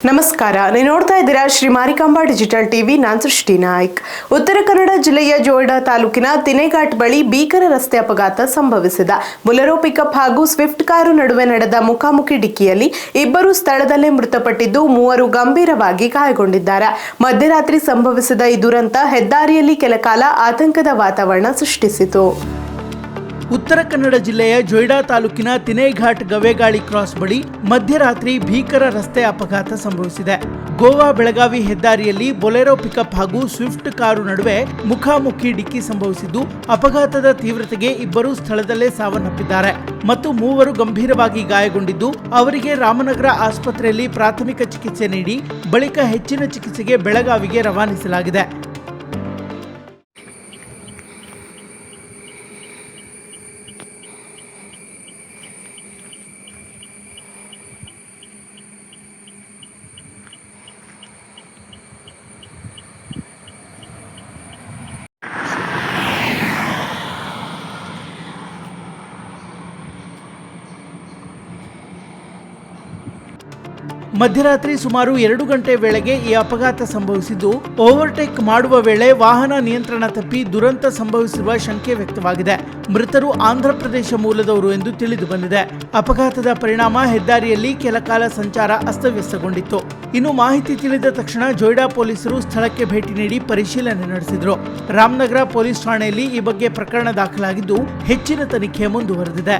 ನಮಸ್ಕಾರ, ನೀವು ನೋಡ್ತಾ ಇದ್ದೀರಾ ಶ್ರೀ ಮಾರಿಕಾಂಬಾ ಡಿಜಿಟಲ್ ಟಿವಿ. ನಾನು ಸೃಷ್ಟಿ ನಾಯ್ಕ್. ಉತ್ತರ ಕನ್ನಡ ಜಿಲ್ಲೆಯ ಜೋಯಿಡಾ ತಾಲೂಕಿನ ತಿನೇಘಾಟ್ ಬಳಿ ಭೀಕರ ರಸ್ತೆ ಅಪಘಾತ ಸಂಭವಿಸಿದ ಬೊಲೆರೋ ಪಿಕಪ್ ಹಾಗೂ ಸ್ವಿಫ್ಟ್ ಕಾರು ನಡುವೆ ನಡೆದ ಮುಖಾಮುಖಿ ಡಿಕ್ಕಿಯಲ್ಲಿ ಇಬ್ಬರು ಸ್ಥಳದಲ್ಲೇ ಮೃತಪಟ್ಟಿದ್ದು, ಮೂವರು ಗಂಭೀರವಾಗಿ ಗಾಯಗೊಂಡಿದ್ದಾರೆ. ಮಧ್ಯರಾತ್ರಿ ಸಂಭವಿಸಿದ ಈ ದುರಂತ ಹೆದ್ದಾರಿಯಲ್ಲಿ ಕೆಲಕಾಲ ಆತಂಕದ ವಾತಾವರಣ ಸೃಷ್ಟಿಸಿತು. ಉತ್ತರ ಕನ್ನಡ ಜಿಲ್ಲೆಯ ಜೋಯಿಡಾ ತಾಲೂಕಿನ ತಿನೇಘಾಟ್ ಗವೇಗಾಳಿ ಕ್ರಾಸ್ ಬಳಿ ಮಧ್ಯರಾತ್ರಿ ಭೀಕರ ರಸ್ತೆ ಅಪಘಾತ ಸಂಭವಿಸಿದೆ. ಗೋವಾ ಬೆಳಗಾವಿ ಹೆದ್ದಾರಿಯಲ್ಲಿ ಬೊಲೆರೋ ಪಿಕಪ್ ಹಾಗೂ ಸ್ವಿಫ್ಟ್ ಕಾರು ನಡುವೆ ಮುಖಾಮುಖಿ ಡಿಕ್ಕಿ ಸಂಭವಿಸಿದ್ದು, ಅಪಘಾತದ ತೀವ್ರತೆಗೆ ಇಬ್ಬರು ಸ್ಥಳದಲ್ಲೇ ಸಾವನ್ನಪ್ಪಿದ್ದಾರೆ ಮತ್ತು ಮೂವರು ಗಂಭೀರವಾಗಿ ಗಾಯಗೊಂಡಿದ್ದು, ಅವರಿಗೆ ರಾಮನಗರ ಆಸ್ಪತ್ರೆಯಲ್ಲಿ ಪ್ರಾಥಮಿಕ ಚಿಕಿತ್ಸೆ ನೀಡಿ ಬಳಿಕ ಹೆಚ್ಚಿನ ಚಿಕಿತ್ಸೆಗೆ ಬೆಳಗಾವಿಗೆ ರವಾನಿಸಲಾಗಿದೆ. ಮಧ್ಯರಾತ್ರಿ ಸುಮಾರು 2 ಗಂಟೆ ವೇಳೆಗೆ ಈ ಅಪಘಾತ ಸಂಭವಿಸಿದ್ದು, ಓವರ್ಟೇಕ್ ಮಾಡುವ ವೇಳೆ ವಾಹನ ನಿಯಂತ್ರಣ ತಪ್ಪಿ ದುರಂತ ಸಂಭವಿಸಿರುವ ಶಂಕೆ ವ್ಯಕ್ತವಾಗಿದೆ. ಮೃತರು ಆಂಧ್ರಪ್ರದೇಶ ಮೂಲದವರು ಎಂದು ತಿಳಿದು ಬಂದಿದೆ. ಅಪಘಾತದ ಪರಿಣಾಮ ಹೆದ್ದಾರಿಯಲ್ಲಿ ಕೆಲಕಾಲ ಸಂಚಾರ ಅಸ್ತವ್ಯಸ್ತಗೊಂಡಿತ್ತು. ಇನ್ನು ಮಾಹಿತಿ ತಿಳಿದ ತಕ್ಷಣ ಜೋಯಿಡಾ ಪೊಲೀಸರು ಸ್ಥಳಕ್ಕೆ ಭೇಟಿ ನೀಡಿ ಪರಿಶೀಲನೆ ನಡೆಸಿದರು. ರಾಮನಗರ ಪೊಲೀಸ್ ಠಾಣೆಯಲ್ಲಿ ಈ ಬಗ್ಗೆ ಪ್ರಕರಣ ದಾಖಲಾಗಿದ್ದು, ಹೆಚ್ಚಿನ ತನಿಖೆ ಮುಂದುವರೆದಿದೆ.